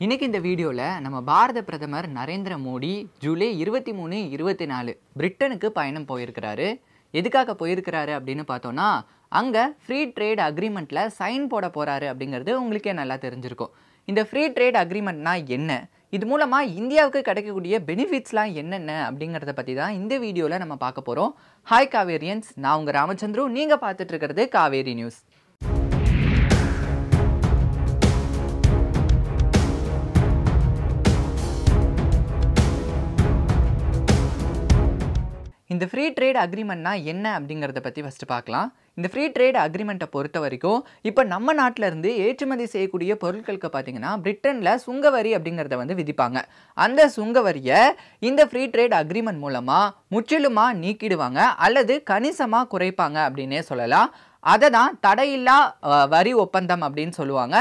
இன்னைக்கு இந்த வீடியோல நம்ம பாரத பிரதமர் நரேந்திர மோடி ஜூலை 23, 24 பிரிட்டனுக்கு பயணம் போயிருக்கிறாரு. எதுக்காக போயிருக்கிறாரு அப்படின்னு பார்த்தோம்னா, அங்க ஃப்ரீ ட்ரேட் அக்ரிமெண்ட்ல சைன் போட போறாரு அப்படிங்கிறது உங்களுக்கே நல்லா தெரிஞ்சிருக்கும். இந்த ஃப்ரீ ட்ரேட் அக்ரிமெண்ட்னா என்ன? இது மூலமா இந்தியாவுக்கு கிடைக்கக்கூடிய பெனிஃபிட்ஸ்லாம் என்னென்ன அப்படிங்கிறத பத்தி தான் இந்த வீடியோல நம்ம பார்க்க போறோம். ஹாய் காவேரியன்ஸ், நான் உங்க ராமச்சந்திரு. நீங்க பார்த்துட்டு இருக்கிறது காவேரி நியூஸ். இந்த ஃப்ரீ ட்ரேட் அக்ரிமெண்ட்னா என்ன அப்படிங்கிறத பற்றி ஃபஸ்ட்டு பார்க்கலாம். இந்த ஃப்ரீ ட்ரேட் அக்ரிமெண்ட்டை பொறுத்த வரைக்கும் இப்போ நம்ம நாட்டில் இருந்து ஏற்றுமதி செய்யக்கூடிய பொருட்களுக்கு பார்த்தீங்கன்னா பிரிட்டனில் சுங்கவரி அப்படிங்கிறத விதிப்பாங்க. அந்த சுங்கவரியை இந்த ஃப்ரீ ட்ரேட் அக்ரிமெண்ட் மூலமாக முற்றிலுமாக நீக்கிடுவாங்க அல்லது கணிசமாக குறைப்பாங்க அப்படின்னே சொல்லலாம். அதை தான் தடையில்லா வரி ஒப்பந்தம் அப்படின்னு சொல்லுவாங்க.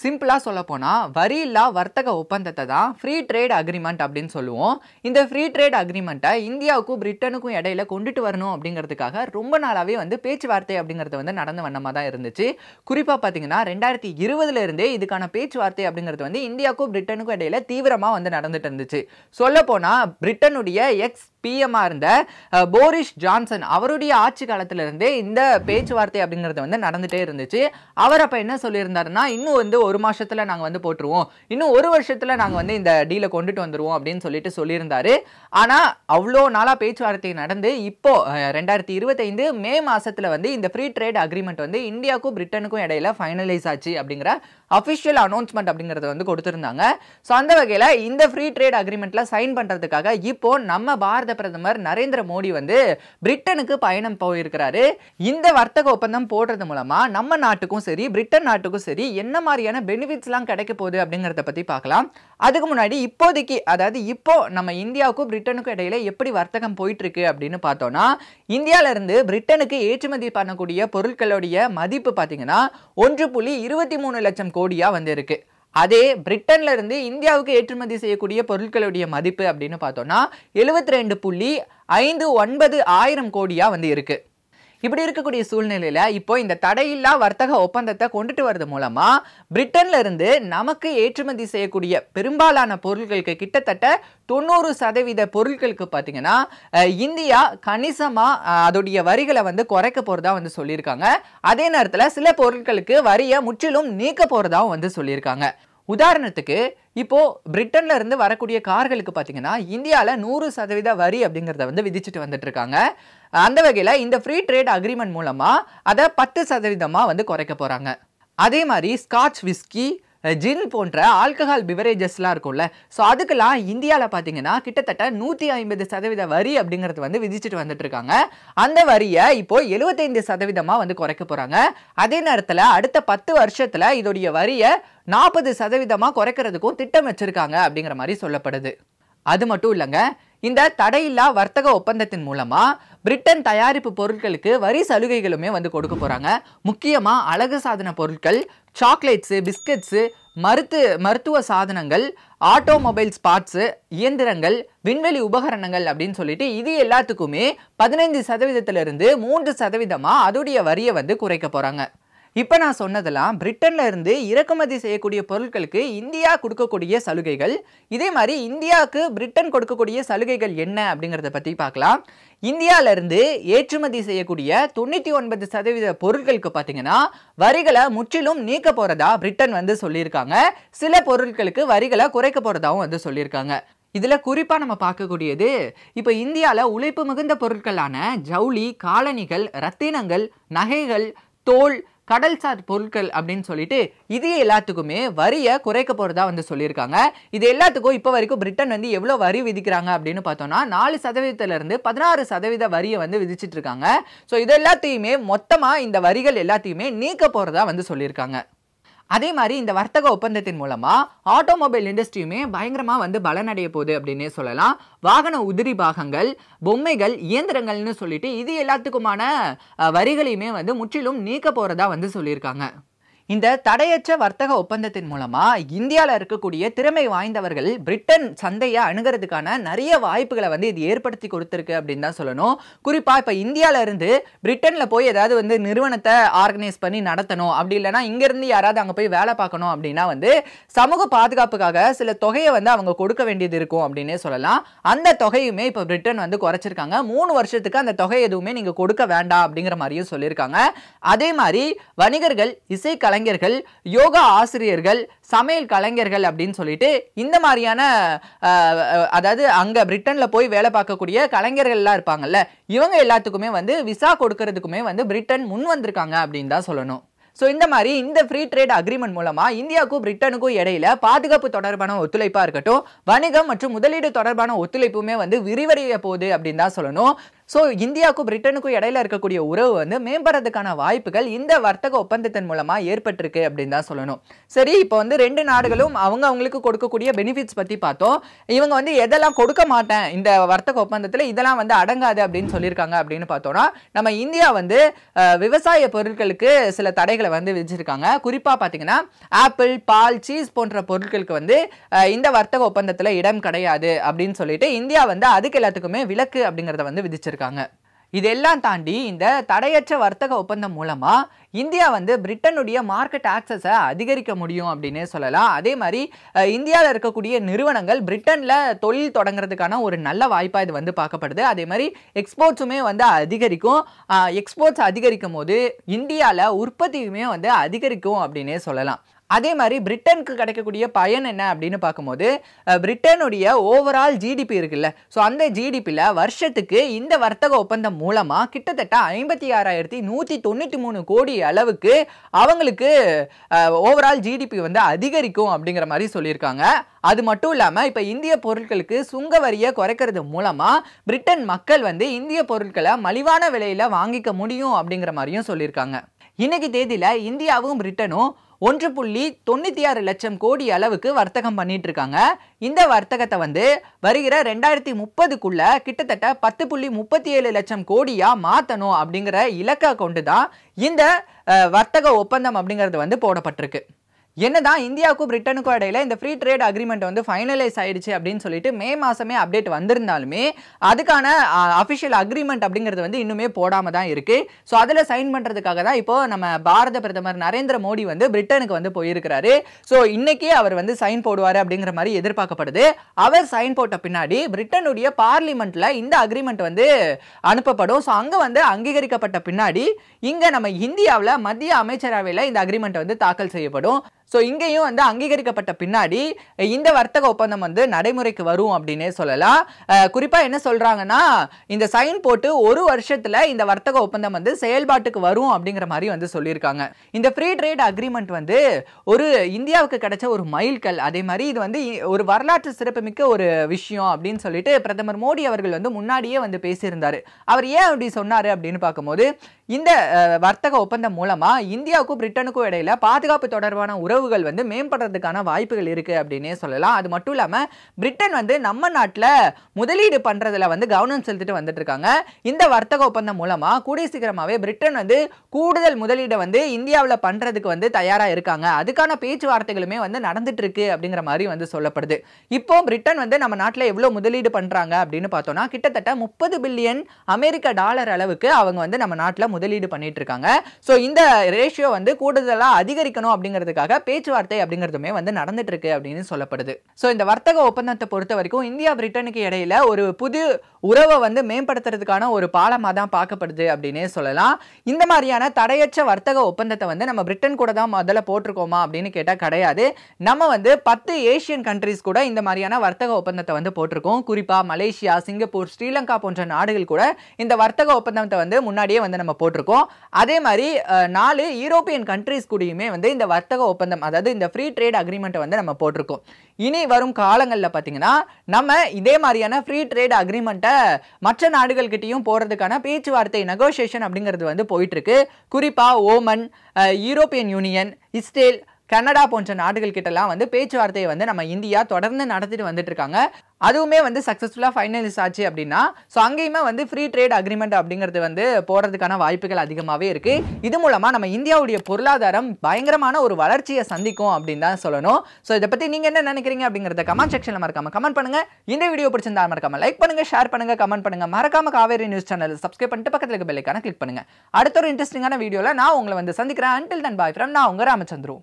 சிம்பிளாக சொல்லப்போனால் வரி இல்லா வர்த்தக ஒப்பந்தத்தை தான் ஃப்ரீ ட்ரேட் அக்ரிமெண்ட் அப்படின்னு சொல்லுவோம். இந்த ஃப்ரீ ட்ரேட் அக்ரிமெண்ட்டை இந்தியாவுக்கும் பிரிட்டனுக்கும் இடையில கொண்டுட்டு வரணும் அப்படிங்கிறதுக்காக ரொம்ப நாளாகவே பேச்சுவார்த்தை அப்படிங்கிறது நடந்த வண்ணமாக தான் இருந்துச்சு. குறிப்பாக பார்த்தீங்கன்னா 2020 இருந்தே இதுக்கான பேச்சுவார்த்தை அப்படிங்கிறது இந்தியாவுக்கும் பிரிட்டனுக்கும் இடையில தீவிரமாக நடந்துட்டு இருந்துச்சு. சொல்லப்போனால் பிரிட்டனுடைய எக்ஸ் பிஎம்மாக இருந்த போரிஸ் ஜான்சன் அவருடைய ஆட்சி காலத்திலிருந்தே இந்த பேச்சுவார்த்தை அப்படிங்கிறது நடந்துகிட்டே இருந்துச்சு. அவர் அப்போ என்ன சொல்லியிருந்தாருன்னா, இன்னும் ஒரு மாசத்துல நாங்கள் போட்டுருவோம், இன்னும் ஒரு வருஷத்துல நாங்கள் இந்த டீலை கொண்டுட்டு வந்துருவோம் அப்படின்னு சொல்லியிருந்தாரு. ஆனால் அவ்வளோ நாளாக பேச்சுவார்த்தை நடந்து இப்போ 2025 மே மாசத்துல இந்த ஃப்ரீ ட்ரேட் அக்ரிமெண்ட் இந்தியாவுக்கும் பிரிட்டனுக்கும் இடையில ஃபைனலைஸ் ஆச்சு அப்படிங்கிற அஃபிஷியல் அனௌன்ஸ்மெண்ட் அப்படிங்கிறத கொடுத்துருந்தாங்க. ஸோ அந்த வகையில் இந்த ஃப்ரீ ட்ரேட் அக்ரிமெண்ட்ல சைன் பண்ணுறதுக்காக இப்போ நம்ம பாரத பிரதமர் நரேந்திர மோடி பிரிட்டனுக்கு பயணம் போயிருக்கிறாரு. இந்த வர்த்தக ஒப்பந்தம் போடுறது மூலமா நம்ம நாட்டுக்கும் சரி பிரிட்டன் நாட்டுக்கும் சரி என்ன மாதிரியான பெனிஃபிட்ஸ்லாம் கிடைக்க போகுது அப்படிங்கிறத பற்றி பார்க்கலாம். அதுக்கு முன்னாடி இப்போதைக்கு, அதாவது இப்போ நம்ம இந்தியாவுக்கும் பிரிட்டனுக்கும் இடையில எப்படி வர்த்தகம் போயிட்டு இருக்கு அப்படின்னு பார்த்தோம்னா, இந்தியாவில இருந்து பிரிட்டனுக்கு ஏற்றுமதி பண்ணக்கூடிய பொருட்களுடைய மதிப்பு பார்த்தீங்கன்னா 1.23 லட்சம் கோடியா இருக்கு. அதே பிரிட்டன்ல இருந்து இந்தியாவுக்கு ஏற்றுமதி செய்யக்கூடிய பொருட்களுடைய மதிப்பு அப்படின்னு பார்த்தோம்னா 72.59 ஆயிரம் கோடியா இருக்கு. இப்படி இருக்கக்கூடிய சூழ்நிலையில இப்போ இந்த தடையில்லா வர்த்தக ஒப்பந்தத்தை கொண்டுட்டு வரது மூலமா பிரிட்டன்ல இருந்து நமக்கு ஏற்றுமதி செய்யக்கூடிய பெரும்பாலான பொருட்களுக்கு கிட்டத்தட்ட 90% பொருட்களுக்கு பார்த்தீங்கன்னா இந்தியா கணிசமா அதோடைய வரிகளை குறைக்க போறதா சொல்லியிருக்காங்க. அதே நேரத்தில் சில பொருட்களுக்கு வரியை முற்றிலும் நீக்க போறதாவும் சொல்லியிருக்காங்க. உதாரணத்துக்கு இப்போ பிரிட்டன்ல இருந்து வரக்கூடிய கார்களுக்கு பார்த்தீங்கன்னா இந்தியாவில் 100% வரி அப்படிங்கிறத விதிச்சுட்டு வந்துட்டு இருக்காங்க. அந்த வகையில் இந்த ஃப்ரீ ட்ரேட் அக்ரிமெண்ட் மூலமா அதை 10% குறைக்க போறாங்க. அதே மாதிரி ஸ்காட்ச் விஸ்கி, ஜின் போன்ற ஆல்கஹால் பிவரேஜஸ்லாம் இருக்கும்ல, ஸோ அதுக்கெல்லாம் இந்தியாவில் பார்த்தீங்கன்னா கிட்டத்தட்ட 150% வரி அப்படிங்கிறது விதிச்சுட்டு வந்துட்டு இருக்காங்க. அந்த வரியை இப்போ 75% குறைக்க போறாங்க. அதே நேரத்தில் அடுத்த 10 வருஷத்துல இதோடைய வரியை 40% குறைக்கிறதுக்கும் திட்டம் வச்சிருக்காங்க அப்படிங்கிற மாதிரி சொல்லப்படுது. அது மட்டும் இல்லைங்க, இந்த தடையில்லா வர்த்தக ஒப்பந்தத்தின் மூலமா பிரிட்டன் தயாரிப்பு பொருட்களுக்கு வரி சலுகைகளுமே கொடுக்க போறாங்க. முக்கியமா அழகு சாதன பொருட்கள், சாக்லேட்ஸு, பிஸ்கட்ஸு, மருத்துவ சாதனங்கள், ஆட்டோமொபைல் பார்ட்ஸு, இயந்திரங்கள், விண்வெளி உபகரணங்கள் அப்படின்னு சொல்லிட்டு இது எல்லாத்துக்குமே 15% 3% அதோடைய வரியை குறைக்க போறாங்க. இப்போ நான் சொன்னதெல்லாம் பிரிட்டன்ல இருந்து இறக்குமதி செய்யக்கூடிய பொருட்களுக்கு இந்தியா கொடுக்கக்கூடிய சலுகைகள். இதே மாதிரி இந்தியாவுக்கு பிரிட்டன் கொடுக்கக்கூடிய சலுகைகள் என்ன அப்படிங்கிறத பற்றி பார்க்கலாம். இந்தியாவில இருந்து ஏற்றுமதி செய்யக்கூடிய 99% பொருட்களுக்கு பார்த்தீங்கன்னா வரிகளை முற்றிலும் நீக்க போறதா பிரிட்டன் சொல்லியிருக்காங்க. சில பொருட்களுக்கு வரிகளை குறைக்க போறதாவும் சொல்லியிருக்காங்க. இதுல குறிப்பா நம்ம பார்க்கக்கூடியது, இப்போ இந்தியாவில் உழைப்பு மிகுந்த பொருட்களான ஜவுளி, காலணிகள், ரத்தினங்கள், நகைகள், தோல், கடல்சார் பொருட்கள் அப்படின்னு சொல்லிட்டு இது எல்லாத்துக்குமே வரியை குறைக்க போறதா சொல்லியிருக்காங்க. இது எல்லாத்துக்கும் இப்போ வரைக்கும் பிரிட்டன் எவ்வளோ வரி விதிக்கிறாங்க அப்படின்னு பார்த்தோம்னா 4% 16% வரியை விதிச்சிட்டு இருக்காங்க. ஸோ இது எல்லாத்தையுமே மொத்தமா இந்த வரிகள் எல்லாத்தையுமே நீக்க போறதா சொல்லியிருக்காங்க. அதே மாதிரி இந்த வர்த்தக ஒப்பந்தத்தின் மூலமா ஆட்டோமொபைல் இண்டஸ்ட்ரியுமே பயங்கரமா பலனடைய போகுது அப்படின்னே சொல்லலாம். வாகன உதிரி பாகங்கள், பொம்மைகள், இயந்திரங்கள்னு சொல்லிட்டு இது எல்லாத்துக்குமான வரிகளையுமே முற்றிலும் நீக்க போறதா சொல்லியிருக்காங்க. இந்த தடையற்ற வர்த்தக ஒப்பந்தத்தின் மூலமா இந்தியாவில் இருக்கக்கூடிய திறமை வாய்ந்தவர்கள் பிரிட்டன் சந்தையை அணுகிறதுக்கான நிறைய வாய்ப்புகளை வந்து இது ஏற்படுத்தி கொடுத்துருக்கு அப்படின்னு தான் சொல்லணும். குறிப்பா இப்ப இந்தியால இருந்து பிரிட்டன்ல போய் ஏதாவது வந்து நிறுவனத்தை ஆர்கனைஸ் பண்ணி நடத்தணும், அப்படி இல்லைன்னா இங்க இருந்து யாராவது அங்க போய் வேலை பார்க்கணும் அப்படின்னா வந்து சமூக பாதுகாப்புக்காக சில தொகையை வந்து அவங்க கொடுக்க வேண்டியது இருக்கும் அப்படின்னே சொல்லலாம். அந்த தொகையுமே இப்ப பிரிட்டன் வந்து குறைச்சிருக்காங்க. 3 வருஷத்துக்கு அந்த தொகை எதுவுமே நீங்க கொடுக்க வேண்டாம் அப்படிங்கிற மாதிரியும் சொல்லியிருக்காங்க. அதே மாதிரி வணிகர்கள், இசை கலைஞர்கள், யோகா ஆசிரியர்கள், சமையல் கலைஞர்கள் அப்படின்னு சொல்லிட்டு இந்த மாதிரியான அதாவது அங்க பிரிட்டன்ல போய் வேலை பார்க்கக்கூடிய கலைஞர்கள்லாம் இருப்பாங்கல்ல, இவங்க எல்லாத்துக்குமே வந்து விசா கொடுக்கறதுக்குமே வந்து பிரிட்டன் முன் வந்திருக்காங்க அப்படின்னு தான் சொல்லணும். ஸோ இந்த மாதிரி இந்த ஃப்ரீ ட்ரேட் அக்ரிமெண்ட் மூலமா இந்தியாவுக்கும் பிரிட்டனுக்கும் இடையில பாதுகாப்பு தொடர்பான ஒத்துழைப்பா இருக்கட்டும், வணிகம் மற்றும் முதலீடு தொடர்பான ஒத்துழைப்புமே வந்து விரிவடைய போகுது அப்படின்னு தான் சொல்லணும். ஸோ இந்தியாவுக்கும் பிரிட்டனுக்கும் இடையில இருக்கக்கூடிய உறவு வந்து மேம்படுறதுக்கான வாய்ப்புகள் இந்த வர்த்தக ஒப்பந்தத்தின் மூலமா ஏற்பட்டிருக்கு அப்படின்னு தான் சொல்லணும். சரி, இப்போ வந்து 2 நாடுகளும் அவங்களுக்கு கொடுக்கக்கூடிய பெனிஃபிட்ஸ் பத்தி பார்த்தோம். இவங்க வந்து எதெல்லாம் கொடுக்க மாட்டேன் இந்த வர்த்தக ஒப்பந்தத்தில், இதெல்லாம் வந்து அடங்காது அப்படின்னு சொல்லியிருக்காங்க அப்படின்னு பார்த்தோம்னா, நம்ம இந்தியா வந்து விவசாய பொருட்களுக்கு சில தடைகளை வந்து விதிச்சிருக்காங்க. குறிப்பா பாத்தீங்கன்னா ஆப்பிள், பால், சீஸ் போன்ற பொருட்களுக்கு வந்து இந்த வர்த்தக ஒப்பந்தத்தில் இடம் கிடையாது அப்படின்னு சொல்லிட்டு இந்தியா வந்து அதுக்கு எல்லாத்துக்குமே விலக்கு அப்படிங்கறத வந்து விதிச்சிருக்காங்க. இதெல்லாம் தாண்டி இந்த தடையற்ற வர்த்தக ஒப்பந்தம் மூலமா இந்தியா வந்து பிரிட்டனுடைய மார்க்கெட் ஆக்சஸை அதிகரிக்க முடியும் அப்படின்னே சொல்லலாம். அதே மாதிரி இந்தியாவில் இருக்கக்கூடிய நிறுவனங்கள் பிரிட்டன்ல தொழில் தொடங்குறதுக்கான ஒரு நல்ல வாய்ப்பா இது வந்து பார்க்கப்படுது. அதே மாதிரி எக்ஸ்போர்ட்ஸுமே வந்து அதிகரிக்கும். எக்ஸ்போர்ட்ஸ் அதிகரிக்கும் போது இந்தியாவில் உற்பத்தியுமே வந்து அதிகரிக்கும் அப்படின்னே சொல்லலாம். அதே மாதிரி பிரிட்டனுக்கு கிடைக்கக்கூடிய பயன் என்ன அப்படின்னு பார்க்கும்போது, பிரிட்டனுடைய ஓவரால் ஜிடிபி இருக்குல்ல, ஸோ அந்த ஜிடிபியில் வருஷத்துக்கு இந்த வர்த்தக ஒப்பந்தம் மூலமாக கிட்டத்தட்ட 56,193 கோடி அளவுக்கு அவங்களுக்கு ஓவரால் ஜிடிபி வந்து அதிகரிக்கும் அப்படிங்கிற மாதிரி சொல்லியிருக்காங்க. அது மட்டும் இல்லாமல் இப்போ இந்திய பொருட்களுக்கு சுங்க வரியை குறைக்கிறது மூலமாக பிரிட்டன் மக்கள் வந்து இந்திய பொருட்களை மலிவான விலையில் வாங்கிக்க முடியும் அப்படிங்கிற மாதிரியும் சொல்லியிருக்காங்க. இன்னைக்கு தேதியில் இந்தியாவும் பிரிட்டனும் 1.96 லட்சம் கோடி அளவுக்கு வர்த்தகம் பண்ணிட்டு இருக்காங்க. இந்த வர்த்தகத்தை வந்து வருகிற 2030க்குள்ள கிட்டத்தட்ட 10.37 லட்சம் கோடியா மாத்தணும் அப்படிங்கிற இலக்கை கொண்டுதான் இந்த வர்த்தக ஒப்பந்தம் அப்படிங்கிறது வந்து போடப்பட்டிருக்கு. என்னதான் இந்தியாவுக்கும் பிரிட்டனுக்கும் இடையில இந்த ஃப்ரீ ட்ரேட் அக்ரிமெண்ட் வந்து ஃபைனலைஸ் ஆயிடுச்சு அப்படின்னு சொல்லிட்டு மே மாசமே அப்டேட் வந்திருந்தாலுமே அதுக்கான அஃபிஷியல் அக்ரிமெண்ட் அப்படிங்கிறது வந்து இன்னுமே போடாம தான் இருக்கு. ஸோ அதில் சைன் பண்றதுக்காக தான் இப்போ நம்ம பாரத பிரதமர் நரேந்திர மோடி வந்து பிரிட்டனுக்கு வந்து போயிருக்கிறாரு. ஸோ இன்னைக்கே அவர் வந்து சைன் போடுவாரு அப்படிங்கிற மாதிரி எதிர்பார்க்கப்படுது. அவர் சைன் போட்ட பின்னாடி பிரிட்டனுடைய பார்லிமெண்ட்ல இந்த அக்ரிமெண்ட் வந்து அனுப்பப்படும். ஸோ அங்க வந்து அங்கீகரிக்கப்பட்ட பின்னாடி இங்க நம்ம இந்தியாவில் மத்திய அமைச்சரவையில் இந்த அக்ரிமெண்ட் வந்து தாக்கல் செய்யப்படும். ஸோ இங்கேயும் வந்து அங்கீகரிக்கப்பட்ட பின்னாடி இந்த வர்த்தக ஒப்பந்தம் வந்து நடைமுறைக்கு வரும் அப்படின்னே சொல்லலாம். குறிப்பாக என்ன சொல்றாங்கன்னா, இந்த சைன் போட்டு 1 வருஷத்துல இந்த வர்த்தக ஒப்பந்தம் வந்து செயல்பாட்டுக்கு வரும் அப்படிங்கிற மாதிரி வந்து சொல்லியிருக்காங்க. இந்த ஃப்ரீ ட்ரேட் அக்ரிமெண்ட் வந்து ஒரு இந்தியாவுக்கு கிடைச்ச ஒரு மைல்கல். அதே மாதிரி இது வந்து ஒரு வரலாற்று சிறப்புமிக்க ஒரு விஷயம் அப்படின்னு சொல்லிட்டு பிரதமர் மோடி அவர்கள் வந்து முன்னாடியே வந்து பேசியிருந்தாரு. அவர் ஏன் அப்படி சொன்னாரு அப்படின்னு பார்க்கும்போது, இந்த வர்த்தக ஒப்பந்தம் மூலமா இந்தியாவுக்கும் பிரிட்டனுக்கும் இடையில பாதுகாப்பு தொடர்பான உறவுகள் வந்து மேம்படுறதுக்கான வாய்ப்புகள் இருக்கு அப்படின்னே சொல்லலாம். அது மட்டும் இல்லாம பிரிட்டன் வந்து நம்ம நாட்டில் முதலீடு பண்றதுல வந்து கவனம் செலுத்திட்டு வந்துட்டு இருக்காங்க. இந்த வர்த்தக ஒப்பந்தம் மூலமா கூடிய சீக்கிரமாவே பிரிட்டன் வந்து கூடுதல் முதலீடை வந்து இந்தியாவில் பண்றதுக்கு வந்து தயாரா இருக்காங்க. அதுக்கான பேச்சுவார்த்தைகளுமே வந்து நடந்துட்டு இருக்கு அப்படிங்கிற மாதிரி வந்து சொல்லப்படுது. இப்போ பிரிட்டன் வந்து நம்ம நாட்டில் எவ்வளவு முதலீடு பண்றாங்க அப்படின்னு பார்த்தோம்னா கிட்டத்தட்ட 30 பில்லியன் அமெரிக்க டாலர் அளவுக்கு அவங்க வந்து நம்ம நாட்டில் முதலீடு பண்ணிட்டு இருக்காங்க. ஸோ இந்த ரேஷியோ வந்து கூடுதலாக அதிகரிக்கணும் அப்படிங்கிறதுக்காக பேச்சுவார்த்தை அப்படிங்கிறதுமே வந்து நடந்துட்டு இருக்கு அப்படின்னு சொல்லப்படுது. ஸோ இந்த வர்த்தக ஒப்பந்தத்தை பொறுத்த வரைக்கும் இந்தியா பிரிட்டனுக்கு இடையில ஒரு புது உறவை வந்து மேம்படுத்துறதுக்கான ஒரு பாலமாக தான் பார்க்கப்படுது அப்படின்னே சொல்லலாம். இந்த மாதிரியான தடையற்ற வர்த்தக ஒப்பந்தத்தை வந்து நம்ம பிரிட்டன் கூட தான் முதல்ல போட்டிருக்கோமா அப்படின்னு கேட்டால் கிடையாது. நம்ம வந்து 10 ஏசியன் கண்ட்ரிஸ் கூட இந்த மாதிரியான வர்த்தக ஒப்பந்தத்தை வந்து போட்டிருக்கோம். குறிப்பாக மலேசியா, சிங்கப்பூர், ஸ்ரீலங்கா போன்ற நாடுகள் கூட இந்த வர்த்தக ஒப்பந்தத்தை வந்து முன்னாடியே வந்து நம்ம போட்டிருக்கோம். அதே மாதிரி 4 யூரோப்பியன் கண்ட்ரிஸ் கூடயுமே வந்து இந்த வர்த்தக ஒப்பந்தம், அதாவது இந்த ஃப்ரீ ட்ரேட் அக்ரிமெண்ட்டை வந்து நம்ம போட்டிருக்கோம். இனி வரும் காலங்களில் பார்த்தீங்கன்னா நம்ம இதே மாதிரியான ஃப்ரீ ட்ரேட் அக்ரிமெண்ட்டை மற்ற நாடுகள் கிட்டையும் போறதுக்கான பேச்சுவார்த்தை நெகோசியேஷன் அப்படிங்கிறது வந்து போயிட்டு இருக்கு. குறிப்பாக Oman, European union, Israel, Canada போன்ற நாடுகள் கிட்டலாம் வந்து பேச்சுவார்த்தையை வந்து நம்ம இந்தியா தொடர்ந்து நடத்திட்டு வந்துட்டு இருக்காங்க. அதுவுமே வந்து சக்ஸஸ்ஃபுல்லாக ஃபைனலைஸ் ஆச்சு அப்படின்னா ஸோ அங்கேயுமே வந்து ஃப்ரீ ட்ரேட் அக்ரிமெண்ட் அப்படிங்கிறது வந்து போகிறதுக்கான வாய்ப்புகள் அதிகமாகவே இருக்குது. இது மூலமாக நம்ம இந்தியாவுடைய பொருளாதாரம் பயங்கரமான ஒரு வளர்ச்சியை சந்திக்கும் அப்படின்னு தான் சொல்லணும். ஸோ இதை பற்றி நீங்கள் என்ன நினைக்கிறீங்க அப்படிங்கிறத கமெண்ட் செக்ஷனில் மறக்காம கமெண்ட் பண்ணுங்கள். இந்த வீடியோ பிடிச்சிருந்தா மறக்காம லைக் பண்ணுங்கள், ஷேர் பண்ணுங்கள், கமெண்ட் பண்ணுங்கள். மறக்காம காவேரி நியூஸ் சேனல் சப்ஸ்கிரைப் பண்ணிட்டு பக்கத்தில் இருக்க பெல் ஐகானை கிளிக் பண்ணுங்கள். அடுத்த ஒரு இன்ட்ரெஸ்டிங்கான வீடியோவில் நான் உங்களை வந்து சந்திக்கிறேன். அன்டில் தென் பாய் ஃப்ரம் நான் உங்கள் ராமச்சந்திரு.